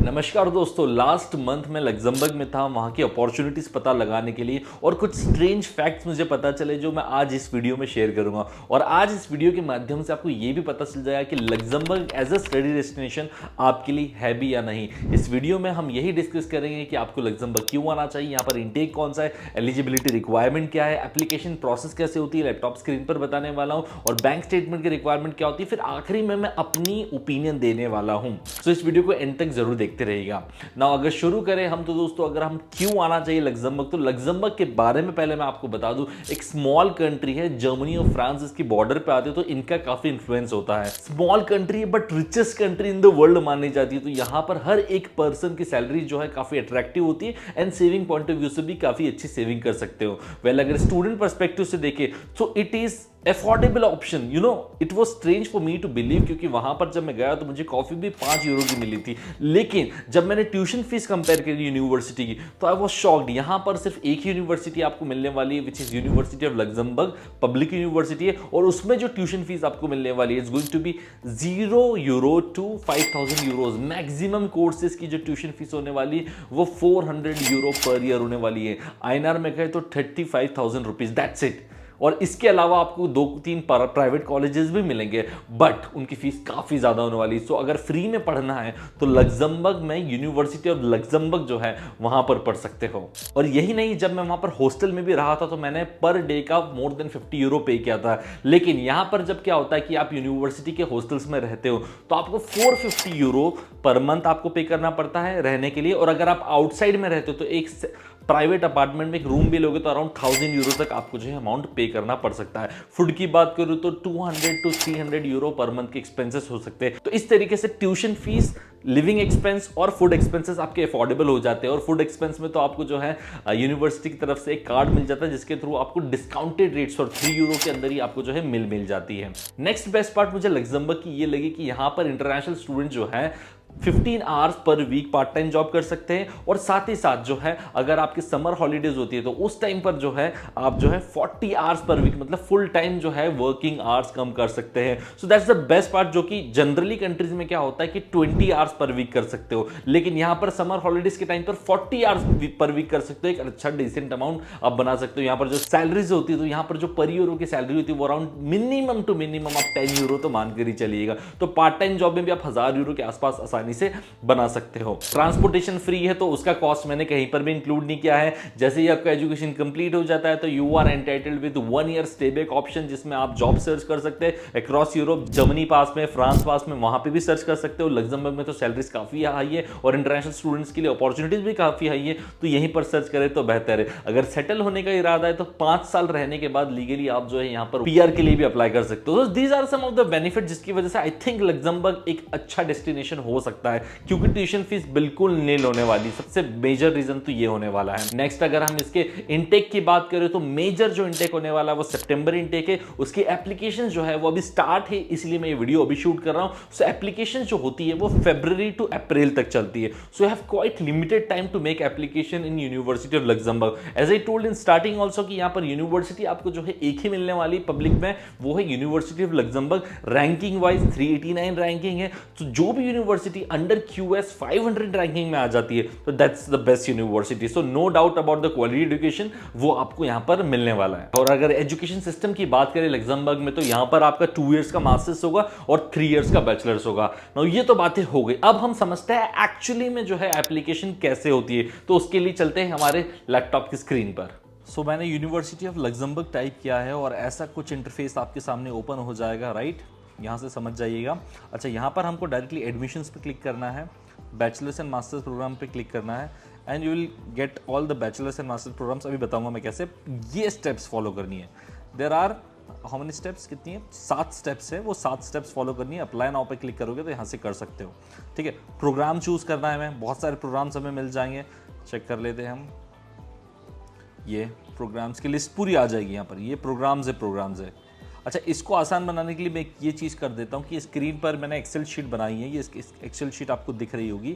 नमस्कार दोस्तों, last month में लग्जमबर्ग में था, वहाँ की अपॉर्चुनिटीज़ पता लगाने के लिए और कुछ स्ट्रेंज फैक्ट्स मुझे पता चले जो मैं आज इस वीडियो में शेयर करूंगा। और आज इस वीडियो के माध्यम से आपको ये भी पता चल जाएगा कि Luxembourg as a study destination आपके लिए है भी या नहीं। इस वीडियो में हम यही डिस्कस करेंगे कि आपको लग्जमबर्ग क्यों आना चाहिए, यहाँ पर इंटेक कौन सा है, एलिजिबिलिटी रिक्वायरमेंट क्या है, एप्लीकेशन प्रोसेस कैसे होती है, लैपटॉप स्क्रीन पर बताने वाला हूँ और बैंक स्टेटमेंट की रिक्वायरमेंट क्या होती है। फिर आखिरी में मैं अपनी ओपिनियन देने वाला हूँ। तो इस वीडियो को एंड तक जरूर देखते रहिएगा। ना अगर शुरू करें हम तो दोस्तों, अगर हम क्यों आना चाहिए लग्जमबर्ग, तो लग्जमबर्ग के बारे में पहले मैं आपको बता दूं, एक स्मॉल कंट्री है, जर्मनी और फ्रांस इसकी बॉर्डर पे आते हैं, तो इनका काफी इंफ्लुएंस होता है। स्मॉल कंट्री है but richest country in the world मानी जाती है। तो यहां पर हर एक पर्सन की सैलरी जो है काफी अट्रैक्टिव होती है and saving point of view से भी काफी अच्छी सेविंग कर सकते हो। वेल अगर स्टूडेंट पर्सपेक्टिव से देखें तो it is affordable option. It was strange for me to believe, क्योंकि वहां पर जब मैं गया तो मुझे कॉफी भी 5 यूरो की मिली थी। लेकिन जब मैंने ट्यूशन फीस कंपेयर करी यूनिवर्सिटी की तो आई वॉज शॉक्ड। यहां पर सिर्फ एक ही यूनिवर्सिटी आपको मिलने वाली है, which is university of Luxembourg, public university है, और उसमें जो ट्यूशन फीस आपको मिलने वाली है is going to be 0 euro to 5000 euros. Maximum courses की जो ट्यूशन फीस होने वाली है वो 400 यूरो पर ईयर होने वाली है। आईएनआर में कहे तो 35,000 रुपीज, दैट्स इट। और इसके अलावा आपको 2-3 प्राइवेट कॉलेजेस भी मिलेंगे बट उनकी फीस काफी ज्यादा होने वाली है। सो अगर फ्री में पढ़ना है तो लग्जमबर्ग में यूनिवर्सिटी ऑफ लग्जमबर्ग जो है वहां पर पढ़ सकते हो। और यही नहीं, जब मैं वहां पर हॉस्टल में भी रहा था तो मैंने पर डे का मोर देन 50 यूरो पे किया था। लेकिन यहां पर जब क्या होता है कि आप यूनिवर्सिटी के हॉस्टल्स में रहते हो तो आपको 450 यूरो पर मंथ आपको पे करना पड़ता है रहने के लिए। और अगर आप आउटसाइड में रहते हो तो एक प्राइवेट अपार्टमेंट में एक रूम भी लोगे तो अराउंड 1000 यूरो तक आपको जो है अमाउंट पे करना पड़ सकता है। फूड की बात करूं तो 200 टू 300 यूरो पर मंथ के एक्सपेंसेस हो सकते हैं। तो इस तरीके से ट्यूशन फीस, लिविंग एक्सपेंस और फूड एक्सपेंसेस आपके अफोर्डेबल हो जाते हैं। और फूड एक्सपेंस में तो आपको जो है यूनिवर्सिटी की तरफ से एक कार्ड मिल जाता है जिसके थ्रू आपको डिस्काउंटेड रेट्स और 3 यूरो के अंदर ही आपको जो है मिल जाती है। नेक्स्ट बेस्ट पार्ट मुझे लग्जमबर्ग की ये लगी कि यहाँ पर इंटरनेशनल स्टूडेंट जो है 15 hours per week part time job कर सकते हैं। और साथ ही साथ जो है अगर आपकी समर हॉलीडेज होती है तो उस टाइम पर जो है आप जो है 40 आवर्स पर वीक, मतलब फुल टाइम जो है वर्किंग आवर्स कम कर सकते हैं। So that's the best part, जो कि जनरली कंट्रीज में क्या होता है कि 20 आवर्स पर वीक कर सकते हो, लेकिन यहां पर समर हॉलीडेज के टाइम पर 40 आवर्स पर वीक कर सकते हो। एक अच्छा डिसेंट अमाउंट आप बना सकते हो। यहां पर जो सैलरीज होती है तो यहां पर जो पर यूरो की सैलरी होती है वो अराउंड मिनिमम टू मिनिमम आप 10 यूरो तो मानकर ही चलिएगा। तो पार्ट टाइम जॉब में भी आप 1000 यूरो के आसपास आसानी से बना सकते हो। ट्रांसपोर्टेशन फ्री है तो उसका कॉस्ट मैंने कहीं पर भी इंक्लूड नहीं किया है। जैसे ही आपका एजुकेशन कंप्लीट हो जाता है तो you are entitled with 1 year stay back option, जिसमें आप जॉब सर्च कर सकते हैं अक्रॉस यूरोप। जर्मनी पास में, फ्रांस पास में, वहां पे भी सर्च कर सकते हो। लग्जमबर्ग में तो सैलरीज काफी हाई है और इंटरनेशनल स्टूडेंट्स के लिए अपॉर्चुनिटीज भी काफी हाई है, तो यहीं पर सर्च करें तो बेहतर है। अगर सेटल होने का इरादा है तो 5 साल रहने के बाद लीगली आप जो है यहाँ पर पीआर के लिए भी अप्लाई कर सकते हो। These are some of the benefit जिसकी वजह से आई थिंक लग्जमबर्ग एक अच्छा डेस्टिनेशन हो सकता है, क्योंकि ट्यूशन फीस बिल्कुल नील होने वाली। सबसे मेजर रीजन तो ये होने वाला है। नेक्स्ट अगर हम इसके इंटेक की बात करें तो मेजर जो इंटेक होने वाला है वो सितंबर इंटेक है। उसकी एप्लीकेशन जो है वो अभी स्टार्ट है, इसलिए मैं ये वीडियो अभी शूट कर रहा हूं। सो एप्लीकेशन जो होती है वो फरवरी टू अप्रैल तक चलती है। So you have quite limited time to make application in university of Luxembourg. As I told in starting also कि यहां पर यूनिवर्सिटी आपको जो है एक ही मिलने वाली पब्लिक में, वो है university of Luxembourg. Ranking wise 389 ranking है। तो जो भी यूनिवर्सिटी अंडर QS 500 रैंकिंग में आ जाती है तो that's the best university. So no doubt about the quality education, वो आपको यहां पर मिलने वाला है। और अगर एजुकेशन सिस्टम की बात करें लग्जमबर्ग में तो यहां पर आपका 2 इयर्स का मास्टर्स होगा और 3 इयर्स का बैचलर्स होगा। नाउ ये तो बातें हो गई, अब हम समझते हैं एक्चुअली में जो है एप्लीकेशन कैसे होती है। तो उसके लिए चलते हैं हमारे लैपटॉप की स्क्रीन पर। सो मैंने यूनिवर्सिटी ऑफ लग्जमबर्ग टाइप किया है और ऐसा कुछ इंटरफेस आपके सामने ओपन हो जाएगा, राइट। यहाँ से समझ जाइएगा। अच्छा, यहाँ पर हमको डायरेक्टली एडमिशन्स पे क्लिक करना है, बैचलर्स एंड मास्टर्स प्रोग्राम पे क्लिक करना है and you will get all the bachelors and masters programs. अभी बताऊंगा मैं कैसे ये स्टेप्स फॉलो करनी है। There are how many steps, कितनी है, 7 स्टेप्स है। वो 7 स्टेप्स फॉलो करनी है। अप्लाई नाउ पे क्लिक करोगे तो यहाँ से कर सकते हो, ठीक है। प्रोग्राम चूज करना है हमें, बहुत सारे प्रोग्राम्स हमें मिल जाएंगे। चेक कर लेते हैं हम, ये प्रोग्राम्स की लिस्ट पूरी आ जाएगी यहाँ पर। ये प्रोग्राम्स है। अच्छा, इसको आसान बनाने के लिए मैं ये चीज़ कर देता हूँ कि स्क्रीन पर मैंने एक्सेल शीट बनाई है। ये एक्सेल शीट आपको दिख रही होगी।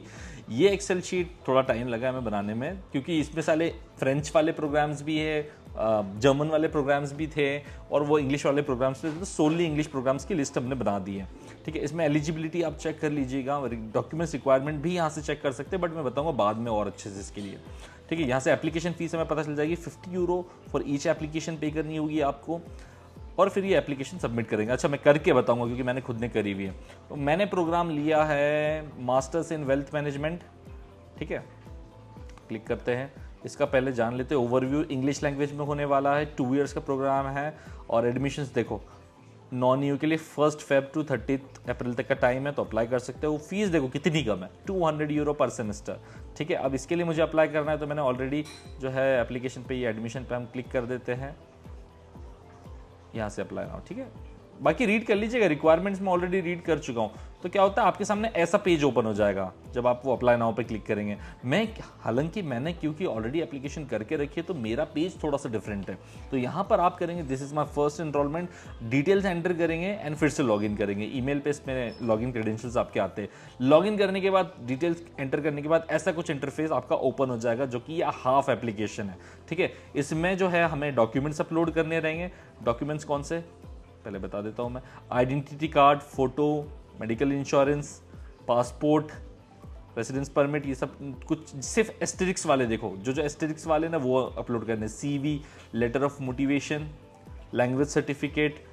ये एक्सेल शीट थोड़ा टाइम लगा हमें बनाने में, क्योंकि इसमें सारे फ्रेंच वाले प्रोग्राम्स भी है, जर्मन वाले प्रोग्राम्स भी थे और वो इंग्लिश वाले प्रोग्राम्स थे। तो सोनली इंग्लिश प्रोग्राम्स की लिस्ट हमने बना दी है। ठीक है। इसमें एलिजिबिलिटी आप चेक कर लीजिएगा, डॉक्यूमेंट्स रिक्वायरमेंट भी यहाँ से चेक कर सकते हैं, बट मैं बताऊँगा बाद में और अच्छे से इसके लिए। ठीक है, यहाँ से एप्लीकेशन फीस हमें पता चल जाएगी, 50 यूरो फॉर ईच एप्लीकेशन पे करनी होगी आपको, और फिर ये एप्लीकेशन सबमिट करेंगे। अच्छा, मैं करके बताऊंगा क्योंकि मैंने खुद ने करी हुई है। तो मैंने प्रोग्राम लिया है मास्टर्स इन वेल्थ मैनेजमेंट। ठीक है, क्लिक करते हैं। इसका पहले जान लेते हैं ओवरव्यू। इंग्लिश लैंग्वेज में होने वाला है, 2 इयर्स का प्रोग्राम है, और एडमिशन्स देखो नॉन यू के लिए 1 Feb to 30 अप्रैल तक का टाइम है, तो अप्लाई कर सकते हो। फीस देखो कितनी कम है, 200 यूरो पर सेमेस्टर। ठीक है, अब इसके लिए मुझे अप्लाई करना है, तो मैंने ऑलरेडी जो है एप्लीकेशन पे, ये एडमिशन पे हम क्लिक कर देते हैं, यहाँ से अप्लाई नाउ। ठीक है, बाकी रीड कर लीजिएगा, रिक्वायरमेंट्स में ऑलरेडी रीड कर चुका हूँ। तो क्या होता है, आपके सामने ऐसा पेज ओपन हो जाएगा जब आप वो अप्लाई नाउ पे क्लिक करेंगे। हालांकि मैंने क्योंकि ऑलरेडी एप्लीकेशन करके रखी है, तो मेरा पेज थोड़ा सा डिफरेंट है। तो यहाँ पर आप करेंगे this is my first enrolment, details enter करेंगे एंड फिर से लॉगिन करेंगे। ईमेल पे इसमें लॉगिन क्रेडेंशियल्स आपके आते हैं। लॉगिन करने के बाद, डिटेल्स एंटर करने के बाद ऐसा कुछ इंटरफेस आपका ओपन हो जाएगा, जो कि यह हाफ एप्लीकेशन है। ठीक है, इसमें जो है हमें डॉक्यूमेंट्स अपलोड करने रहेंगे। डॉक्यूमेंट्स कौन से, पहले बता देता हूं मैं। Identity card, photo, medical insurance, passport, residence permit, ये सब कुछ सिर्फ एस्टेरिक्स वाले देखो, जो एस्टेरिक्स वाले ना वो अपलोड करने। CV, letter of motivation, language certificate.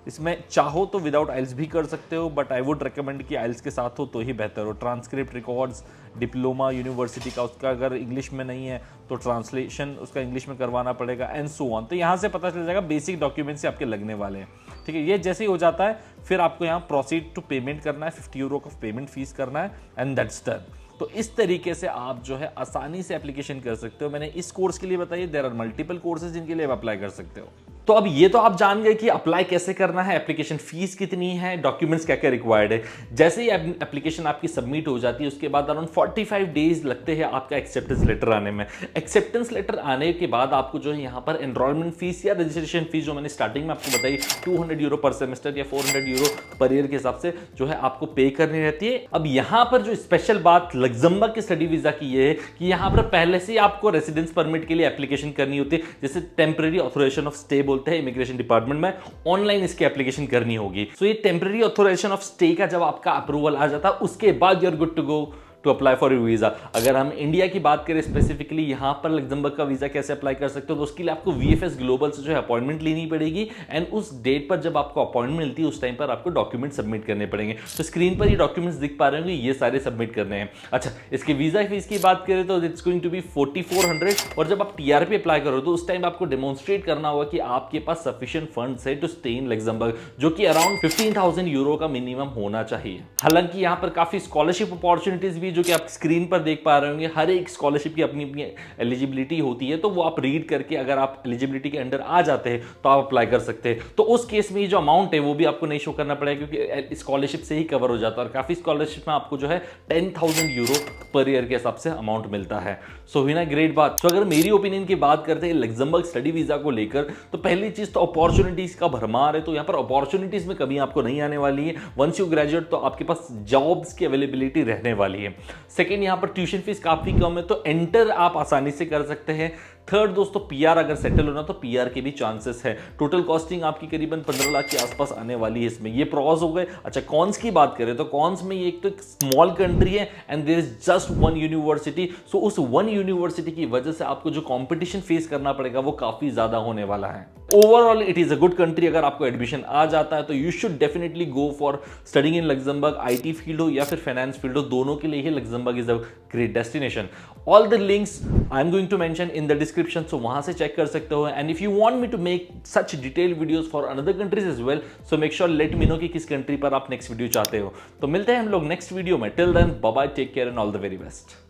इसमें चाहो तो विदाउट आइल्स भी कर सकते हो, बट आई वुड रिकमेंड कि आइल्स के साथ हो तो ही बेहतर हो। ट्रांसक्रिप्ट, रिकॉर्ड्स, डिप्लोमा यूनिवर्सिटी का, उसका अगर इंग्लिश में नहीं है तो ट्रांसलेशन उसका इंग्लिश में करवाना पड़ेगा, एंड सो ऑन। तो यहाँ से पता चल जाएगा बेसिक डॉक्यूमेंट्स आपके लगने वाले हैं। ठीक है, ये जैसे ही हो जाता है फिर आपको यहाँ प्रोसीड टू पेमेंट करना है, 50 यूरो का पेमेंट फीस करना है, एंड दैट्स डन। तो इस तरीके से आप जो है आसानी से एप्लीकेशन कर सकते हो। मैंने इस कोर्स के लिए बताइए, देयर आर मल्टीपल कोर्सेज जिनके लिए आप अप्लाई कर सकते हो। तो अब ये तो आप जान गए कि अप्लाई कैसे करना है, एप्लीकेशन फीस कितनी है, डॉक्यूमेंट्स क्या क्या रिक्वायर्ड है। जैसे ही एप्लीकेशन आपकी सबमिट हो जाती है, उसके बाद अराउंड 45 डेज लगते हैं आपका एक्सेप्टेंस लेटर आने में। एक्सेप्टेंस लेटर आने के बाद आपको जो है यहाँ पर एनरोलमेंट फीस या रजिस्ट्रेशन फीस, जो मैंने स्टार्टिंग में आपको बताई, 200 यूरो पर सेमेस्टर या 400 यूरो पर ईयर के हिसाब से जो है आपको पे करनी रहती है। अब यहाँ पर जो स्पेशल बात लग्जमबर्ग के स्टडी वीजा की ये है कि यहाँ पर पहले से आपको रेसिडेंस परमिट के लिए एप्लीकेशन करनी होती है, जैसे टेम्परेरी ऑथराइजेशन ऑफ स्टे बोलते हैं इमिग्रेशन डिपार्टमेंट में, ऑनलाइन इसकी एप्लीकेशन करनी होगी। सो ये टेम्परेरी ऑथराइजेशन ऑफ स्टे का जब आपका अप्रूवल आ जाता है, उसके बाद you are good to go to apply for your visa. अगर हम इंडिया की बात करें स्पेसिफिकली, यहाँ पर लग्जमबर्ग का वीजा कैसे अप्लाई कर सकते हो, तो उसके लिए आपको VFS ग्लोबल से जो है अपॉइंटमेंट लेनी पड़ेगी, एंड उस डेट पर जब आपको अपॉइंटमेंट मिलती है उस टाइम पर आपको डॉक्यूमेंट सबमिट करने पड़ेंगे। तो स्क्रीन पर ये डॉक्यूमेंट्स दिख पा रहे होंगे, ये सारे सबमिट करने हैं। अच्छा, इसके वीजा फीस की बात करें तो इट्स गोइंग टू बी 4400, और जब आप TR पे अप्लाई करो तो उस टाइम आपको डेमोन्स्ट्रेट करना होगा कि आपके पास सफिशिएंट फंड्स है टू स्टे इन लग्जमबर्ग, जो कि अराउंड 15,000 यूरो का मिनिमम होना चाहिए। हालांकि यहाँ पर काफी स्कॉलरशिप अपॉर्चुनिटीज भी जो कि आप स्क्रीन पर देख पा रहे होंगे, हर एक स्कॉलरशिप की अपनी अपनी एलिजिबिलिटी होती है, तो वो आप रीड करके अगर आप एलिजिबिलिटी के अंडर आ जाते हैं तो आप अप्लाई कर सकते हैं। तो उस केस में जो अमाउंट है वो भी आपको नहीं शो करना पड़ेगा, क्योंकि स्कॉलरशिप से ही कवर हो जाता है, और काफी स्कॉलरशिप में आपको जो है 10,000 यूरो पर ईयर के हिसाब से अमाउंट मिलता है। सो ही ना ग्रेट बात। तो अगर मेरी ओपिनियन की बात करते हैं लग्जमबर्ग स्टडी वीजा को लेकर, तो पहली चीज तो अपॉर्चुनिटीज का भरमार है, तो यहाँ पर अपॉर्चुनिटीज में कभी आपको नहीं आने वाली है। वंस यू ग्रेजुएट तो आपके पास जॉब्स की अवेलेबिलिटी रहने वाली है। सेकेंड, यहाँ पर ट्यूशन फीस काफी कम है, तो एंटर आप आसानी से कर सकते हैं। थर्ड दोस्तों, PR अगर सेटल होना तो PR के भी चांसेस है। टोटल कॉस्टिंग आपकी करीबन 15 लाख के आसपास आने वाली है इसमें। ये प्रॉस हो गए। अच्छा, कॉन्स की बात करें तो कॉन्स में ये एक तो स्मॉल कंट्री है and there is just one university, so उस वन यूनिवर्सिटी की वजह से आपको जो कंपटीशन फेस करना पड़ेगा वो काफी ज्यादा होने वाला है। Overall it is a good country. अगर आपको एडमिशन आ जाता है तो you should definitely go for studying in Luxembourg. IT field हो या फिर फाइनेंस फील्ड हो, दोनों के लिए ही Luxembourg is a great destination. All the links I am going to mention in the description, so वहां से चेक कर सकते हो। And if you want me to make such detail videos for another countries as well, so make sure let me know कि किस country पर आप next video चाहते हो। तो मिलते हैं हम लोग नेक्स्ट वीडियो में। Till then bye bye, take care and all the very best.